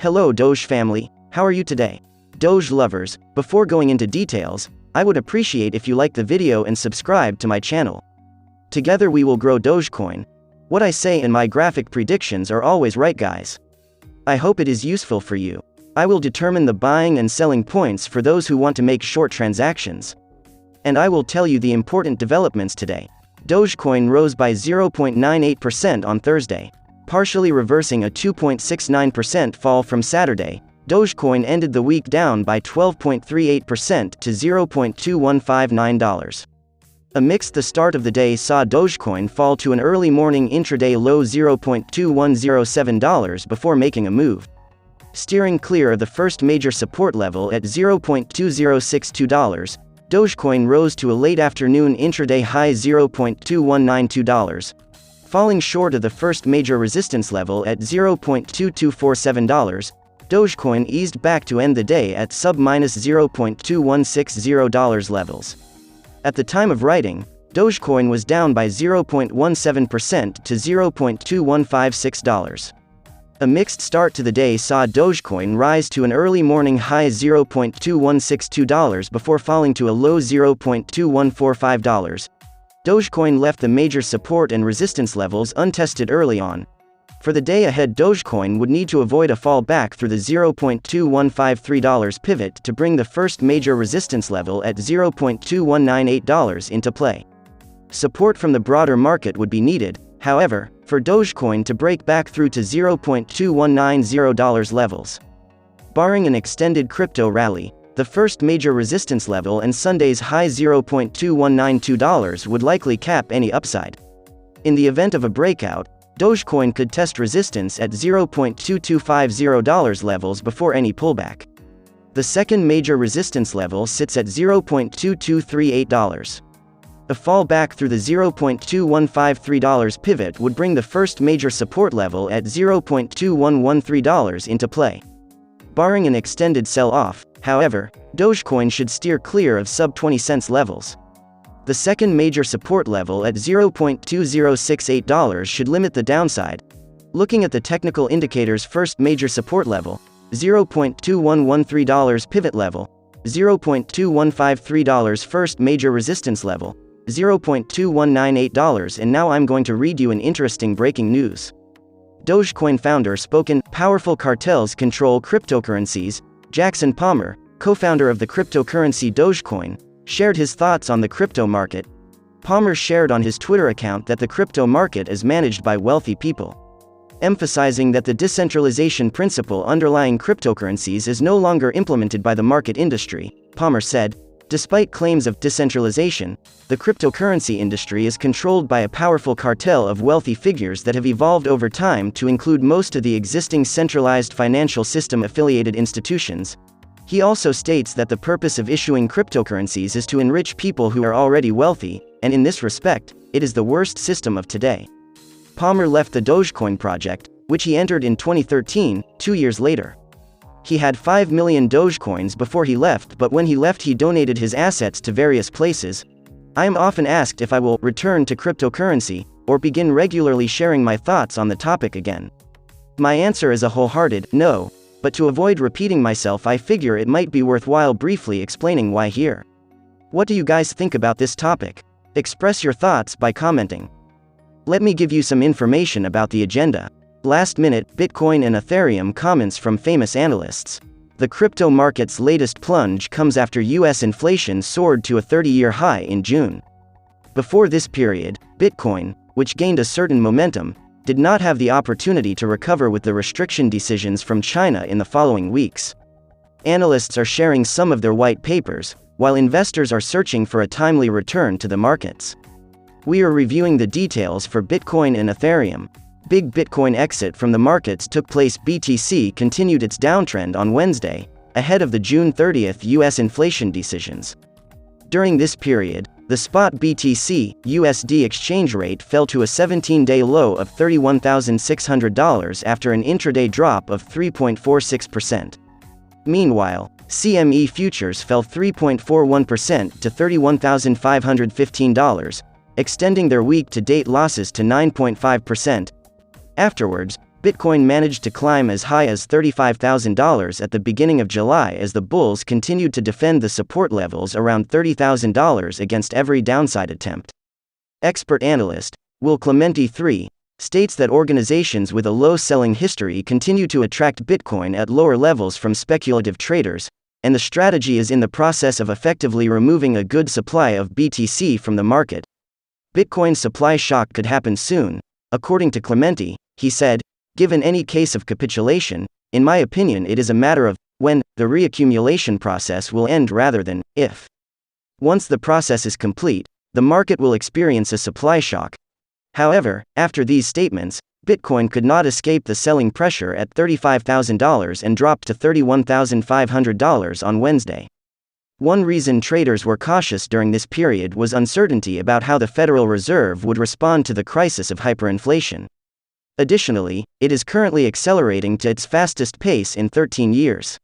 Hello Doge family, how are you today? Doge lovers, before going into details, I would appreciate if you like the video and subscribe to my channel. Together we will grow Dogecoin. What I say in my graphic predictions are always right guys. I hope it is useful for you. I will determine the buying and selling points for those who want to make short transactions. And I will tell you the important developments today. Dogecoin rose by 0.98% on Thursday, partially reversing a 2.69% fall from Saturday. Dogecoin ended the week down by 12.38% to $0.2159. Amidst the start of the day saw Dogecoin fall to an early morning intraday low $0.2107 before making a move, steering clear of the first major support level at $0.2062. Dogecoin rose to a late afternoon intraday high $0.2192, falling short of the first major resistance level at $0.2247. Dogecoin eased back to end the day at sub-$0.2160 levels. At the time of writing, Dogecoin was down by 0.17% to $0.2156. A mixed start to the day saw Dogecoin rise to an early morning high $0.2162 before falling to a low $0.2145. Dogecoin left the major support and resistance levels untested early on. For the day ahead, Dogecoin would need to avoid a fall back through the $0.2153 pivot to bring the first major resistance level at $0.2198 into play. Support from the broader market would be needed, however, for Dogecoin to break back through to $0.2190 levels. Barring an extended crypto rally, the first major resistance level and Sunday's high $0.2192 would likely cap any upside. In the event of a breakout, Dogecoin could test resistance at $0.2250 levels before any pullback. The second major resistance level sits at $0.2238. A fall back through the $0.2153 pivot would bring the first major support level at $0.2113 into play. Barring an extended sell-off, however, Dogecoin should steer clear of sub-20 cents levels. The second major support level at $0.2068 should limit the downside. Looking at the technical indicators, first major support level, $0.2113 pivot level, $0.2153 first major resistance level, $0.2198. And now I'm going to read you an interesting breaking news. Dogecoin founder spoken, powerful cartels control cryptocurrencies. Jackson Palmer, co-founder of the cryptocurrency Dogecoin, shared his thoughts on the crypto market. Palmer shared on his Twitter account that the crypto market is managed by wealthy people, emphasizing that the decentralization principle underlying cryptocurrencies is no longer implemented by the market industry. Palmer said, despite claims of decentralization, the cryptocurrency industry is controlled by a powerful cartel of wealthy figures that have evolved over time to include most of the existing centralized financial system affiliated institutions. He also states that the purpose of issuing cryptocurrencies is to enrich people who are already wealthy, and in this respect, it is the worst system of today. Palmer left the Dogecoin project, which he entered in 2013, 2 years later. He had 5 million Dogecoins before he left, but when he left he donated his assets to various places. I am often asked if I will return to cryptocurrency, or begin regularly sharing my thoughts on the topic again. My answer is a wholehearted no. But to avoid repeating myself, I figure it might be worthwhile briefly explaining why here. What do you guys think about this topic? Express your thoughts by commenting. Let me give you some information about the agenda. Last minute, Bitcoin and Ethereum comments from famous analysts. The crypto market's latest plunge comes after US inflation soared to a 30-year high in June. Before this period, Bitcoin, which gained a certain momentum, did not have the opportunity to recover with the restriction decisions from China in the following weeks. Analysts are sharing some of their white papers, while investors are searching for a timely return to the markets. We are reviewing the details for Bitcoin and Ethereum. Big Bitcoin exit from the markets took place. BTC continued its downtrend on Wednesday, ahead of the June 30th US inflation decisions. During this period, the spot BTC/USD exchange rate fell to a 17-day low of $31,600 after an intraday drop of 3.46%. Meanwhile, CME futures fell 3.41% to $31,515, extending their week-to-date losses to 9.5%. Afterwards, Bitcoin managed to climb as high as $35,000 at the beginning of July as the bulls continued to defend the support levels around $30,000 against every downside attempt. Expert analyst, Will Clementi III, states that organizations with a low selling history continue to attract Bitcoin at lower levels from speculative traders, and the strategy is in the process of effectively removing a good supply of BTC from the market. Bitcoin supply shock could happen soon, according to Clementi. He said, "Given any case of capitulation, in my opinion it is a matter of when the reaccumulation process will end rather than if. Once the process is complete, the market will experience a supply shock." However, after these statements, Bitcoin could not escape the selling pressure at $35,000 and dropped to $31,500 on Wednesday. One reason traders were cautious during this period was uncertainty about how the Federal Reserve would respond to the crisis of hyperinflation. Additionally, it is currently accelerating to its fastest pace in 13 years.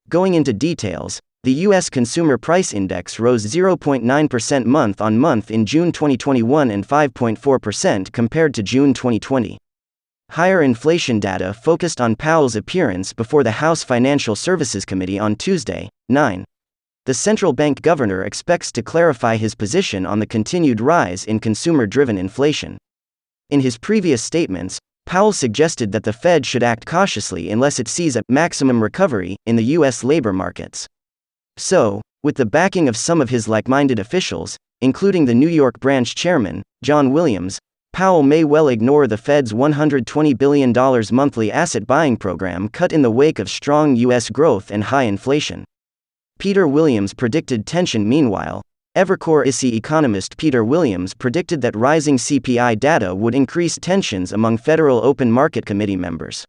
Going into details, the U.S. Consumer Price Index rose 0.9% month-on-month in June 2021 and 5.4% compared to June 2020. Higher inflation data focused on Powell's appearance before the House Financial Services Committee on Tuesday, 9. The central bank governor expects to clarify his position on the continued rise in consumer-driven inflation. In his previous statements, Powell suggested that the Fed should act cautiously unless it sees a maximum recovery in the U.S. labor markets. So, with the backing of some of his like-minded officials, including the New York branch chairman, John Williams, Powell may well ignore the Fed's $120 billion monthly asset buying program cut in the wake of strong U.S. growth and high inflation. Peter Williams predicted tension. Meanwhile, Evercore ISI economist Peter Williams predicted that rising CPI data would increase tensions among Federal Open Market Committee members.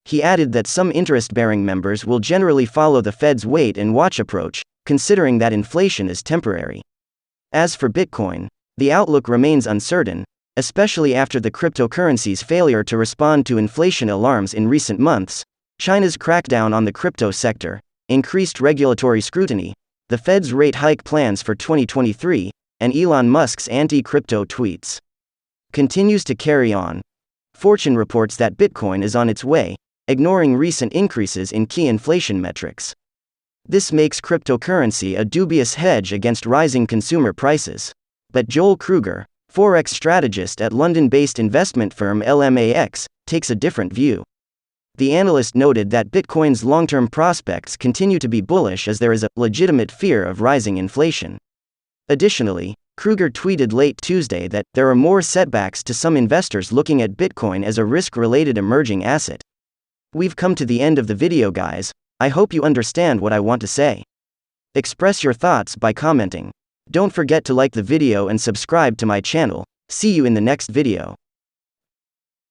He added that some interest-bearing members will generally follow the Fed's wait-and-watch approach, considering that inflation is temporary. As for Bitcoin, the outlook remains uncertain, especially after the cryptocurrency's failure to respond to inflation alarms in recent months, China's crackdown on the crypto sector, increased regulatory scrutiny, the Fed's rate hike plans for 2023, and Elon Musk's anti-crypto tweets. Continues to carry on. Fortune reports that Bitcoin is on its way, ignoring recent increases in key inflation metrics. This makes cryptocurrency a dubious hedge against rising consumer prices. But Joel Kruger, Forex strategist at London-based investment firm LMAX, takes a different view. The analyst noted that Bitcoin's long-term prospects continue to be bullish as there is a legitimate fear of rising inflation. Additionally, Kruger tweeted late Tuesday that there are more setbacks to some investors looking at Bitcoin as a risk-related emerging asset. We've come to the end of the video, guys. I hope you understand what I want to say. Express your thoughts by commenting. Don't forget to like the video and subscribe to my channel. See you in the next video.